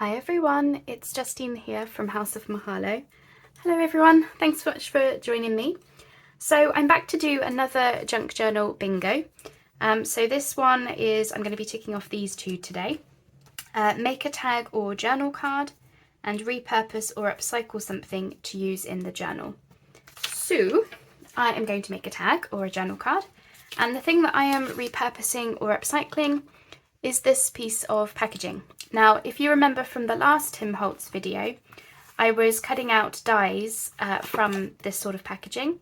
Hi everyone, it's Justine here from House of Mahalo. Hello everyone, thanks so much for joining me. So I'm back to do another junk journal bingo. So this one is, I'm going to be ticking off these two today. Make a tag or journal card and repurpose or upcycle something to use in the journal. So I am going to make a tag or a journal card, and the thing that I am repurposing or upcycling is this piece of packaging. Now, if you remember from the last Tim Holtz video, I was cutting out dies from this sort of packaging,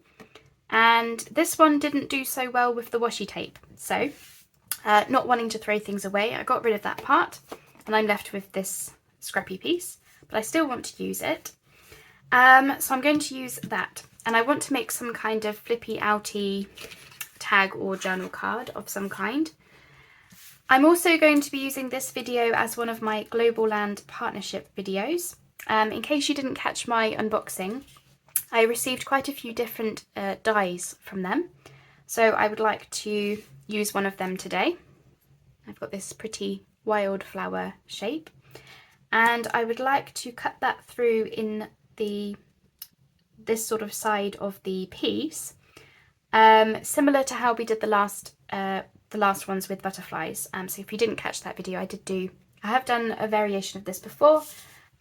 and this one didn't do so well with the washi tape. So, not wanting to throw things away, I got rid of that part, and I'm left with this scrappy piece, but I still want to use it. So I'm going to use that, and I want to make some kind of flippy outy tag or journal card of some kind. I'm also going to be using this video as one of my Globleland partnership videos. In case you didn't catch my unboxing, I received quite a few different dies from them, so I would like to use one of them today. I've got this pretty wildflower shape, and I would like to cut that through in this sort of side of the piece, similar to how we did the last ones with butterflies. So if you didn't catch that video, I have done a variation of this before,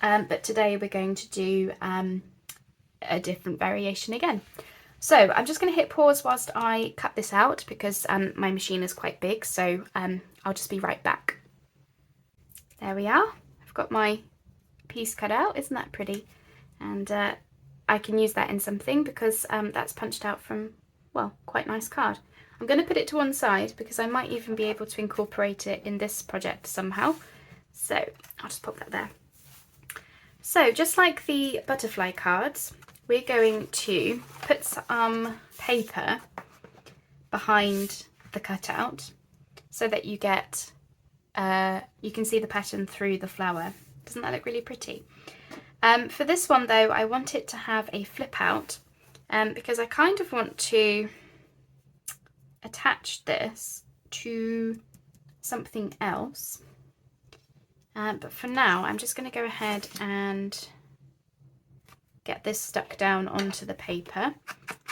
but today we're going to do a different variation again. So I'm just going to hit pause whilst I cut this out because my machine is quite big, so I'll just be right back. There we are. I've got my piece cut out. Isn't that pretty? And I can use that in something because that's punched out from, well, quite a nice card. I'm going to put it to one side because I might even be able to incorporate it in this project somehow. So I'll just pop that there. So just like the butterfly cards, we're going to put some paper behind the cutout so that you get, you can see the pattern through the flower. Doesn't that look really pretty? For this one though, I want it to have a flip out because I kind of want to attach this to something else. But for now, I'm just going to go ahead and get this stuck down onto the paper.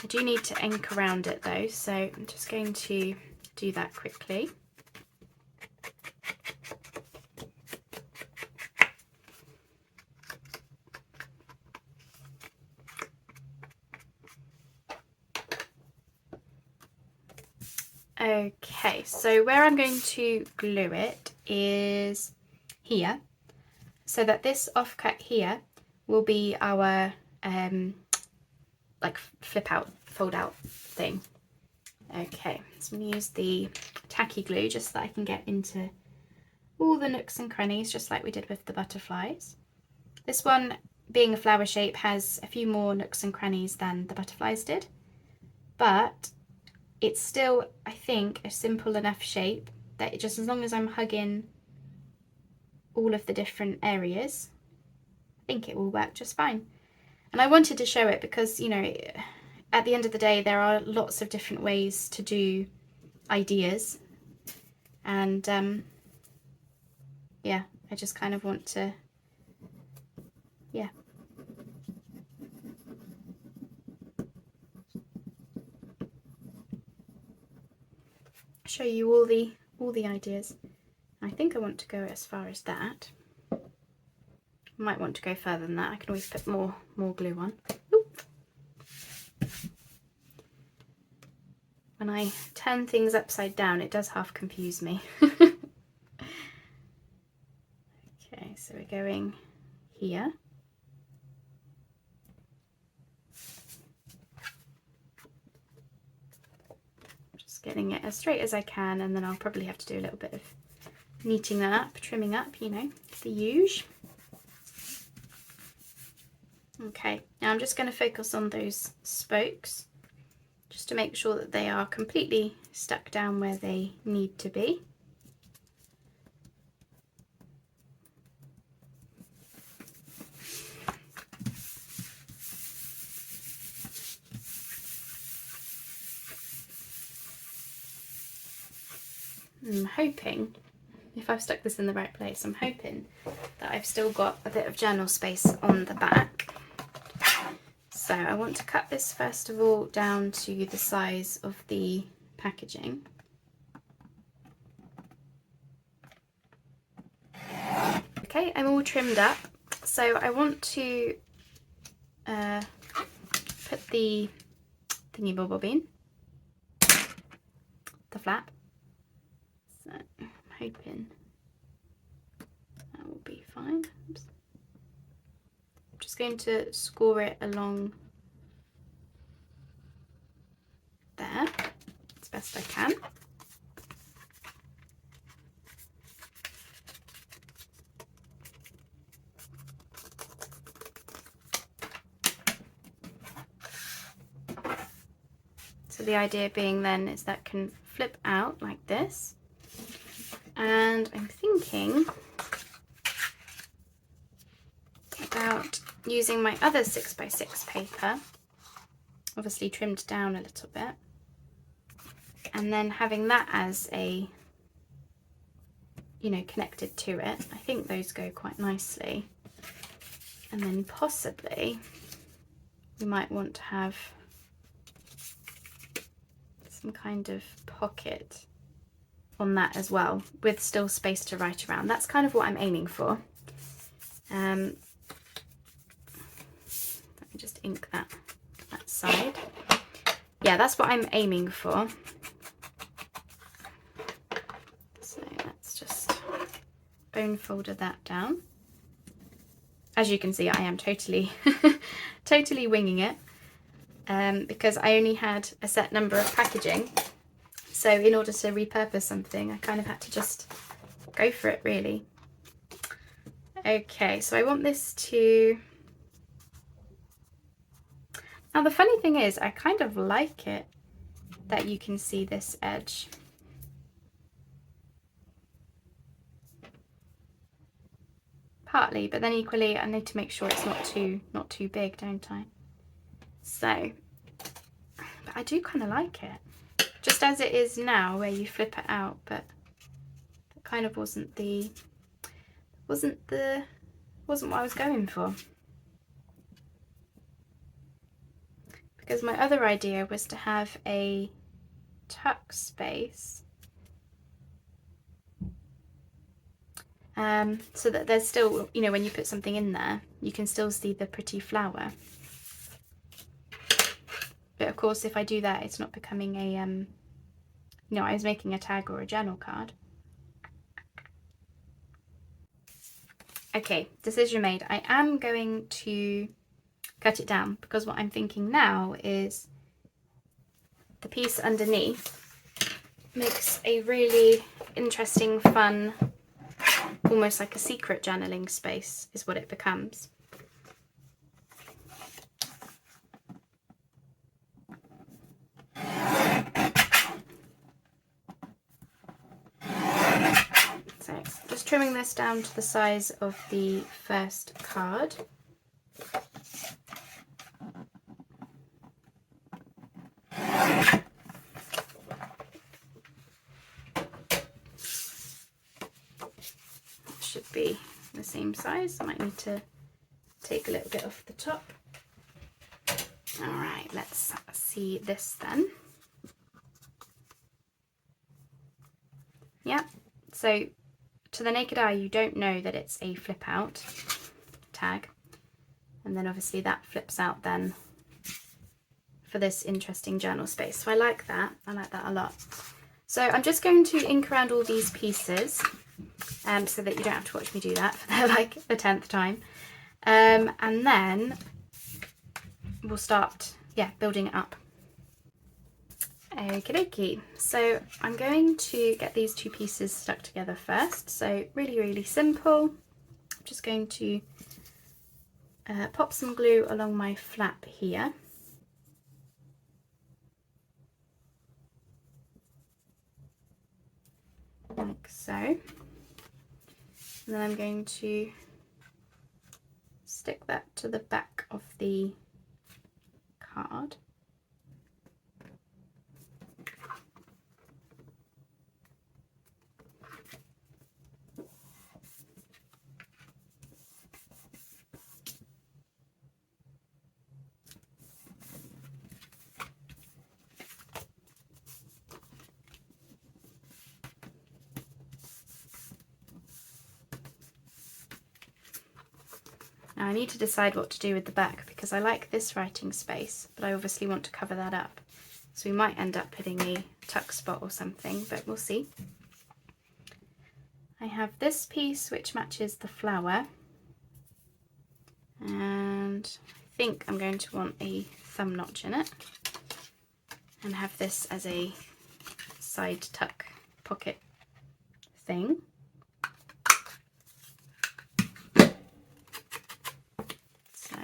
I do need to ink around it though, so I'm just going to do that quickly. Okay, so where I'm going to glue it is here, so that this offcut here will be our like flip out, fold out thing. Okay, so I'm going to use the tacky glue just so that I can get into all the nooks and crannies, just like we did with the butterflies. This one, being a flower shape, has a few more nooks and crannies than the butterflies did, but it's still, I think, a simple enough shape that just as long as I'm hugging all of the different areas, I think it will work just fine. And I wanted to show it because, you know, at the end of the day, there are lots of different ways to do ideas. And yeah, I just kind of want to, yeah. Show you all the ideas. I think I want to go as far as that. I might want to go further than that. I can always put more glue on. Oop. When I turn things upside down, it does half confuse me. Okay, so we're going here. Just getting it as straight as I can, and then I'll probably have to do a little bit of neating that up, trimming up, you know, the usual. Okay, now I'm just going to focus on those spokes just to make sure that they are completely stuck down where they need to be. I'm hoping if I've stuck this in the right place. I'm hoping that I've still got a bit of journal space on the back. So I want to cut this first of all down to the size of the packaging. Okay, I'm all trimmed up. So I want to put the thingy bob in, the flap. So I'm hoping that will be fine. Oops. I'm just going to score it along there as best I can. So the idea being then is that can flip out like this, and I'm thinking about using my other 6x6 paper, obviously trimmed down a little bit, and then having that as a, you know, connected to it. I think those go quite nicely. And then possibly we might want to have some kind of pocket on that as well, with still space to write around. That's kind of what I'm aiming for. Let me just ink that side. Yeah, that's what I'm aiming for. So let's just bone folder that down. As you can see, I am totally totally winging it, because I only had a set number of packaging. So in order to repurpose something, I kind of had to just go for it, really. Okay, so I want this to... Now the funny thing is, I kind of like it that you can see this edge. Partly, but then equally I need to make sure it's not too big, don't I? So, but I do kind of like it, just as it is now, where you flip it out. But that kind of wasn't what I was going for. Because my other idea was to have a tuck space, so that there's still, you know, when you put something in there, you can still see the pretty flower. But of course, if I do that, it's not becoming a, you know, I was making a tag or a journal card. Okay, decision made. I am going to cut it down, because what I'm thinking now is the piece underneath makes a really interesting, fun, almost like a secret journaling space is what it becomes. So just trimming this down to the size of the first card. Should be the same size. I might need to take a little bit off the top. All right, let's see this then. Yeah, so to the naked eye, you don't know that it's a flip out tag. And then obviously that flips out then for this interesting journal space. So I like that a lot. So I'm just going to ink around all these pieces, so that you don't have to watch me do that for like the 10th time. And then we'll start, yeah, building it up. Okie dokie. So I'm going to get these two pieces stuck together first. So really, really simple. I'm just going to pop some glue along my flap here. Like so. And then I'm going to stick that to the back of the card. Now I need to decide what to do with the back, because I like this writing space, but I obviously want to cover that up. So we might end up putting a tuck spot or something, but we'll see. I have this piece which matches the flower, and I think I'm going to want a thumb notch in it, and have this as a side tuck pocket thing. So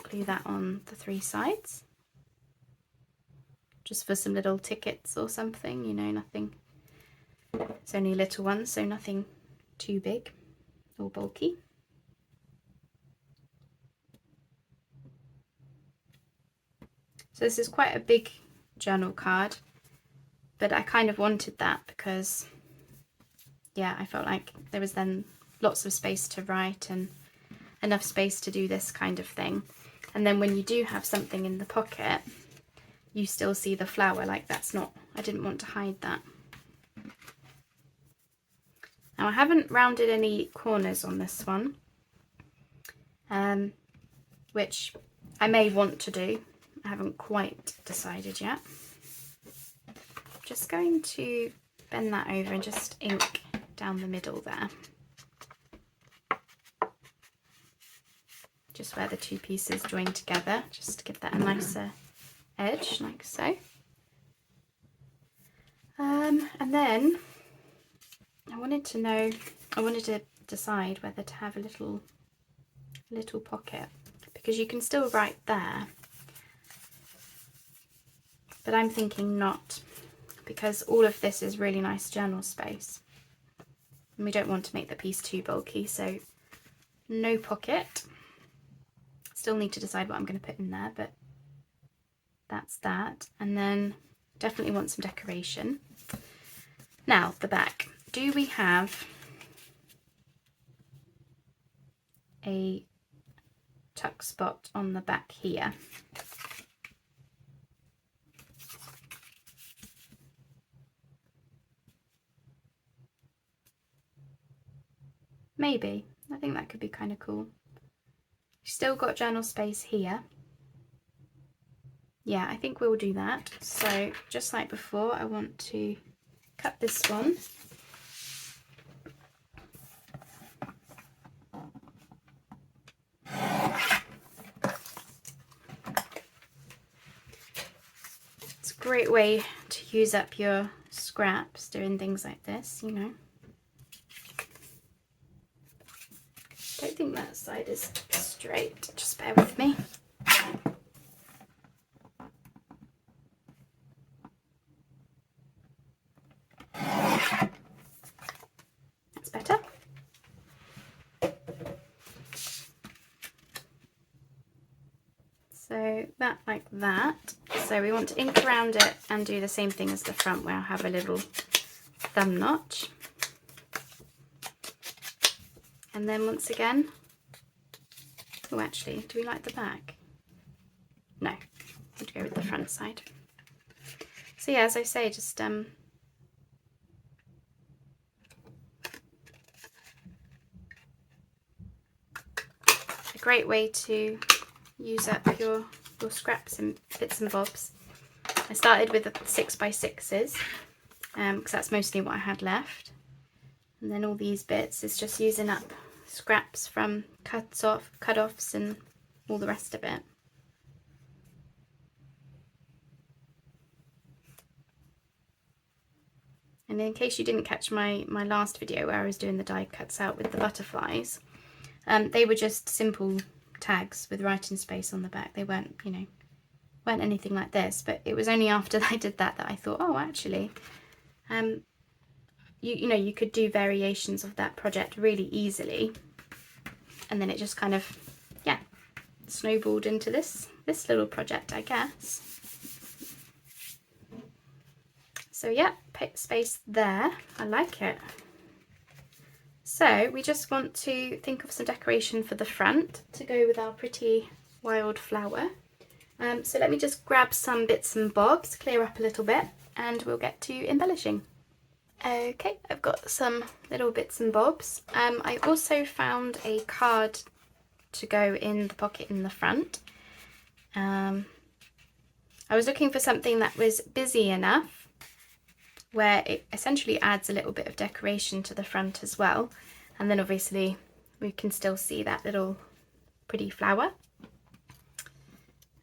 glue that on the 3 sides, just for some little tickets or something, you know, nothing, it's only a little one, so nothing too big or bulky. So this is quite a big journal card, but I kind of wanted that because, yeah, I felt like there was then lots of space to write and enough space to do this kind of thing. And then when you do have something in the pocket, you still see the flower. Like, that's not, I didn't want to hide that. Now I haven't rounded any corners on this one, which I may want to do. I haven't quite decided yet. Just going to bend that over and just ink down the middle there. Just where the 2 pieces join together, just to give that a nicer edge, like so. And then I wanted to decide whether to have a little pocket, because you can still write there, but I'm thinking not, because all of this is really nice journal space and we don't want to make the piece too bulky, so no pocket. Still need to decide what I'm going to put in there, but that's that. And then definitely want some decoration. Now the back, do we have a tuck spot on the back here? Maybe. I think that could be kind of cool. You've still got journal space here. Yeah, I think we'll do that. So just like before, I want to cut this one. It's a great way to use up your scraps doing things like this, you know. I don't think that side is straight, just bear with me. That's better. So that like that. So we want to ink around it and do the same thing as the front, where I'll have a little thumb notch. And then once again, oh actually, do we like the back? No, we'll go with the front side. So yeah, as I say, just a great way to use up your scraps and bits and bobs. I started with the 6x6s because that's mostly what I had left. And then all these bits is just using up scraps from cut-offs and all the rest of it. And in case you didn't catch my last video where I was doing the die cuts out with the butterflies, they were just simple tags with writing space on the back. They weren't, you know, weren't anything like this, but it was only after I did that I thought, oh, actually, you know, you could do variations of that project really easily, and then it just kind of, yeah, snowballed into this little project, I guess. So yeah, space there. I like it. So we just want to think of some decoration for the front to go with our pretty wild flower. So let me just grab some bits and bobs, clear up a little bit, and we'll get to embellishing. Okay, I've got some little bits and bobs. I also found a card to go in the pocket in the front. I was looking for something that was busy enough where it essentially adds a little bit of decoration to the front as well, and then obviously we can still see that little pretty flower.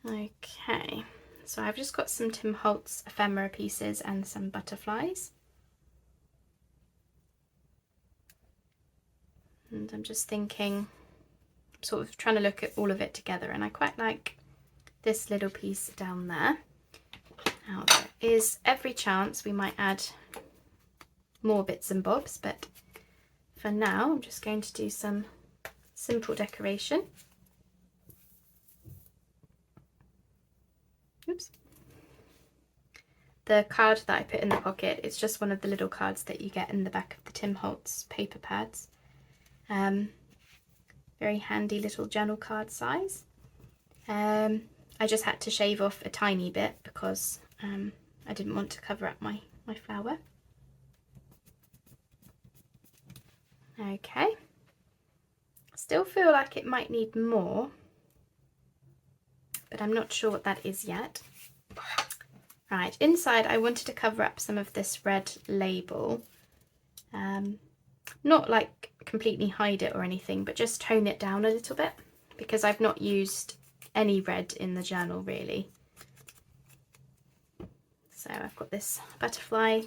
Okay, so I've just got some Tim Holtz ephemera pieces and some butterflies. And I'm just thinking, sort of trying to look at all of it together, and I quite like this little piece down there. Now there is every chance we might add more bits and bobs, but for now I'm just going to do some simple decoration. Oops. The card that I put in the pocket, it's just one of the little cards that you get in the back of the Tim Holtz paper pads. Very handy little journal card size. I just had to shave off a tiny bit because I didn't want to cover up my flower. Okay, still feel like it might need more, but I'm not sure what that is yet. Right, inside I wanted to cover up some of this red label. Not like completely hide it or anything, but just tone it down a little bit, because I've not used any red in the journal really. So I've got this butterfly.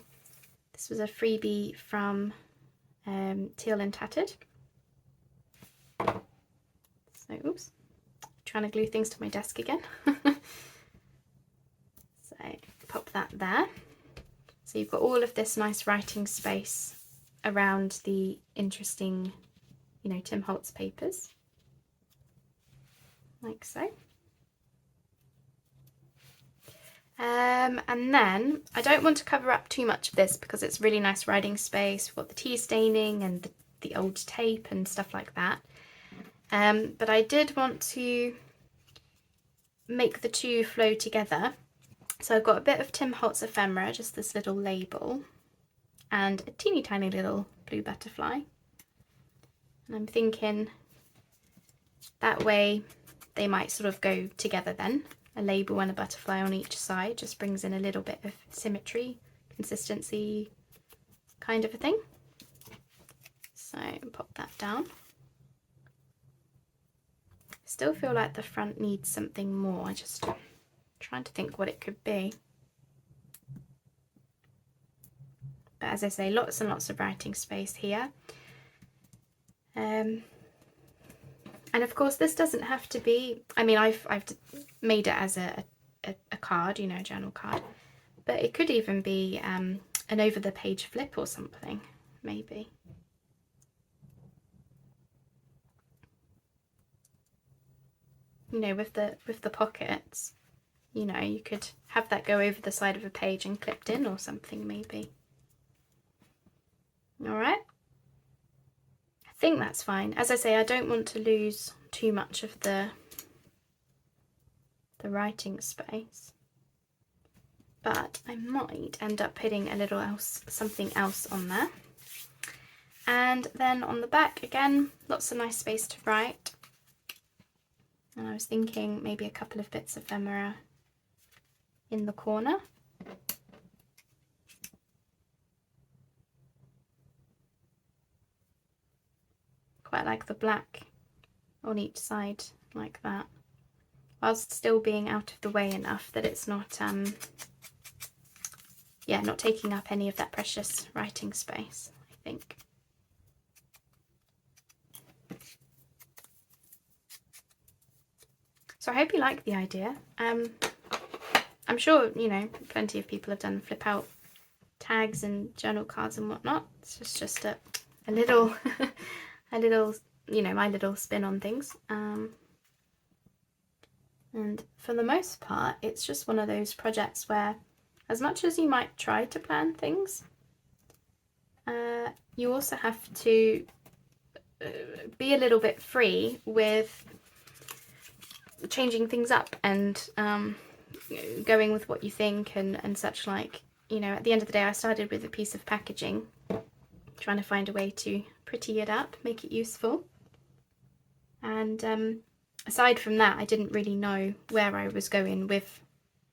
This was a freebie from Teal and Tattered. So, oops, trying to glue things to my desk again. So pop that there. So you've got all of this nice writing space around the interesting, you know, Tim Holtz papers, like so. And then I don't want to cover up too much of this because it's really nice writing space. We've got the tea staining and the old tape and stuff like that. But I did want to make the two flow together. So I've got a bit of Tim Holtz ephemera, just this little label, and a teeny tiny little blue butterfly. And I'm thinking that way they might sort of go together then. A label and a butterfly on each side just brings in a little bit of symmetry, consistency, kind of a thing. So pop that down. Still feel like the front needs something more. I just trying to think what it could be. But as I say, lots and lots of writing space here. And of course this doesn't have to be, I mean I've made it as a card, you know, a journal card, but it could even be an over the page flip or something, maybe. You know, with the pockets, you know, you could have that go over the side of a page and clipped in or something maybe. All right. I think that's fine. As I say, I don't want to lose too much of the writing space, but I might end up putting a little something else on there. And then on the back, again, lots of nice space to write. And I was thinking maybe a couple of bits of ephemera in the corner. Quite like the black on each side like that, whilst still being out of the way enough that it's not yeah, not taking up any of that precious writing space, I think. So I hope you like the idea. I'm sure, you know, plenty of people have done flip out tags and journal cards and whatnot. It's just a little a little, you know, my little spin on things. And for the most part, it's just one of those projects where, as much as you might try to plan things, you also have to be a little bit free with changing things up and going with what you think and such like. You know, at the end of the day, I started with a piece of packaging, trying to find a way to pretty it up, make it useful. And And aside from that, I didn't really know where I was going with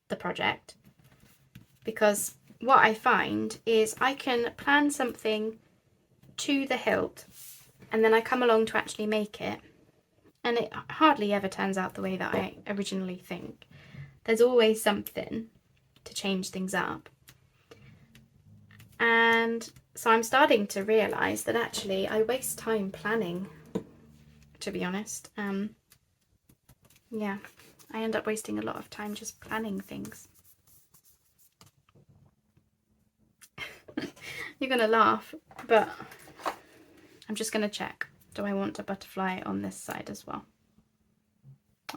the project, because what I find is I can plan something to the hilt and then I come along to actually make it, and it hardly ever turns out the way that I originally think. There's always something to change things up. And so I'm starting to realise that actually I waste time planning, to be honest. Yeah, I end up wasting a lot of time just planning things. You're gonna laugh, but I'm just gonna check. Do I want a butterfly on this side as well?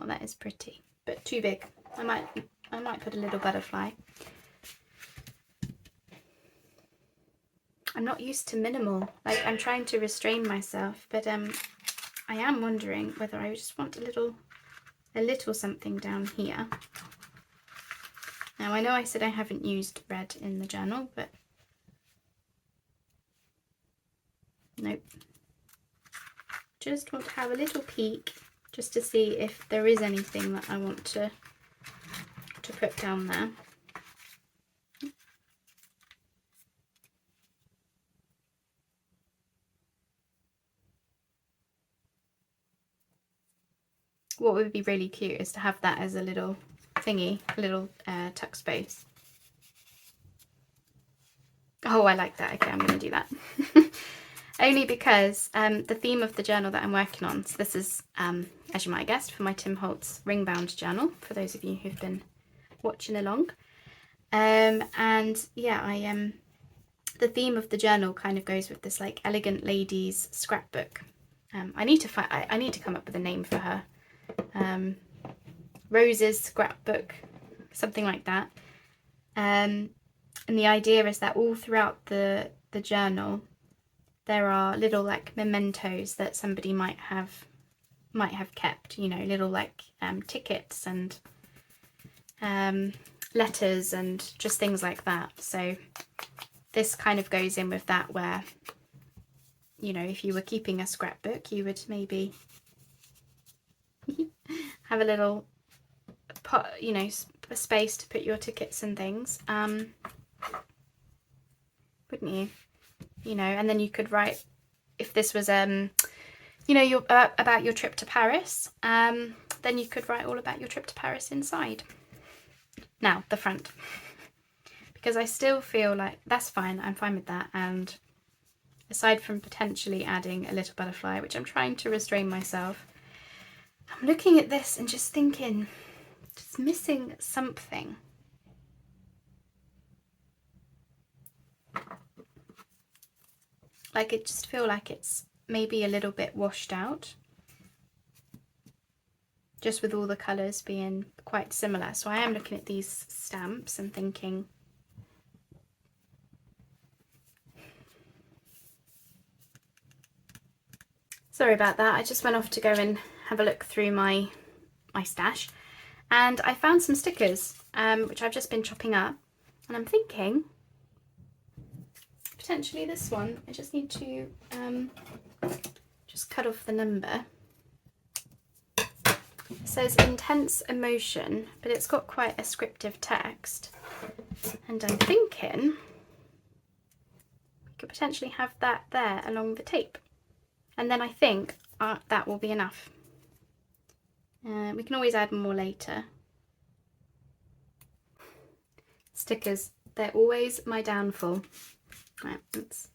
Oh, that is pretty, but too big. I might put a little butterfly. I'm not used to minimal. Like, I'm trying to restrain myself, but I am wondering whether I just want a little something down here. Now, I know I said I haven't used red in the journal, but nope. Just want to have a little peek just to see if there is anything that I want to put down there. What would be really cute is to have that as a little thingy, a little tuck space. Oh, I like that. Okay, I'm going to do that. Only because the theme of the journal that I'm working on, so this is, as you might have guessed, for my Tim Holtz ring-bound journal, for those of you who've been watching along. And yeah, the theme of the journal kind of goes with this like elegant ladies scrapbook. I need to come up with a name for her. Rose's scrapbook, something like that. And the idea is that all throughout the journal there are little like mementos that somebody might have kept, you know, little like tickets and letters and just things like that. So this kind of goes in with that, where, you know, if you were keeping a scrapbook, you would maybe have a little pot, you know, a space to put your tickets and things, wouldn't you? You know, and then you could write, if this was you know, your about your trip to Paris, then you could write all about your trip to Paris inside. Now the front, because I still feel like that's fine. I'm fine with that. And aside from potentially adding a little butterfly, which I'm trying to restrain myself, I'm looking at this and just thinking, just missing something. Like, it just feel like it's maybe a little bit washed out, just with all the colours being quite similar. So I am looking at these stamps and thinking, sorry about that, I just went off to go and have a look through my stash, and I found some stickers, which I've just been chopping up, and I'm thinking potentially this one. I just need to just cut off the number. It says intense emotion, but it's got quite a scriptive text, and I'm thinking we could potentially have that there along the tape, and then I think that will be enough. We can always add more later. Stickers, they're always my downfall. Right, let's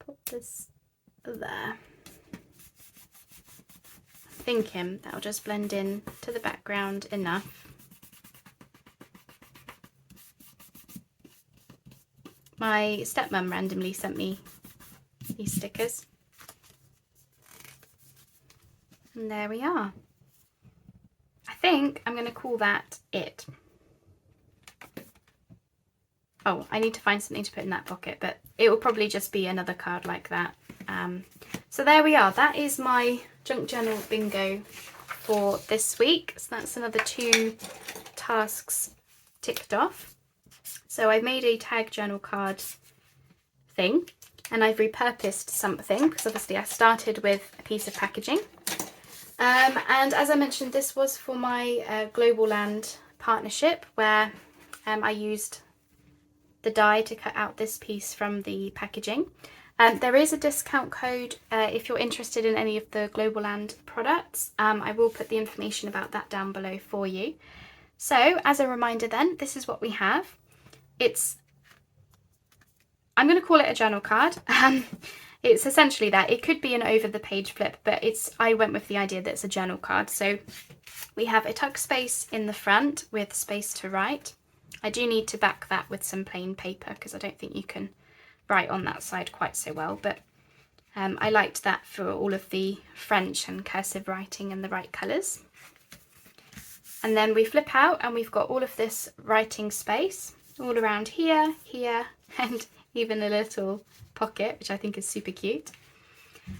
put this there. Thinking that'll just blend in to the background enough. My stepmom randomly sent me these stickers, and there we are. I think I'm going to call that it. Oh, I need to find something to put in that pocket, but it will probably just be another card like that. So there we are. That is my junk journal bingo for this week. So that's another 2 tasks ticked off. So I've made a tag journal card thing, and I've repurposed something, because obviously I started with a piece of packaging And as I mentioned, this was for my Globleland partnership, where I used the die to cut out this piece from the packaging. There is a discount code if you're interested in any of the Globleland products. I will put the information about that down below for you. So as a reminder then, this is what we have. I'm going to call it a journal card. It's essentially that. It could be an over the page flip, but I went with the idea that it's a journal card. So we have a tuck space in the front with space to write. I do need to back that with some plain paper because I don't think you can write on that side quite so well, but I liked that for all of the French and cursive writing in the right colours. And then we flip out and we've got all of this writing space all around here, here, and even a little pocket, which I think is super cute.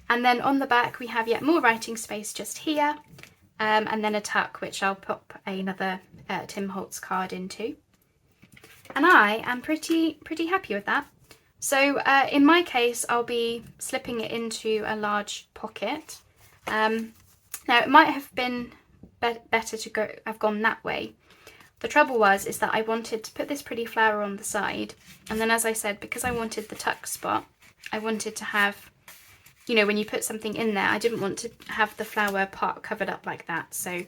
And then on the back we have yet more writing space just here, and then a tuck which I'll pop another Tim Holtz card into. And I am pretty happy with that. So in my case I'll be slipping it into a large pocket. Now it might have been better to have gone that way. The trouble is that I wanted to put this pretty flower on the side, and then as I said, because I wanted the tuck spot, I wanted to have, you know, when you put something in there, I didn't want to have the flower part covered up like that. So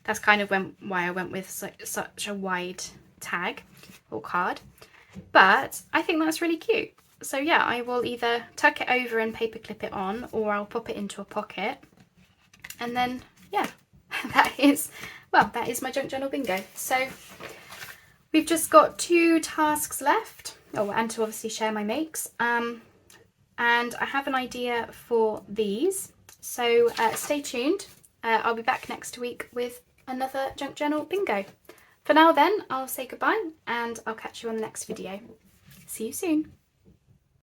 that's kind of why I went with such a wide tag or card. But I think that's really cute. So yeah, I will either tuck it over and paper clip it on, or I'll pop it into a pocket. And then yeah, that is my junk journal bingo. So we've just got 2 tasks left. Oh, and to obviously share my makes. And I have an idea for these. So stay tuned. I'll be back next week with another junk journal bingo. For now then, I'll say goodbye and I'll catch you on the next video. See you soon.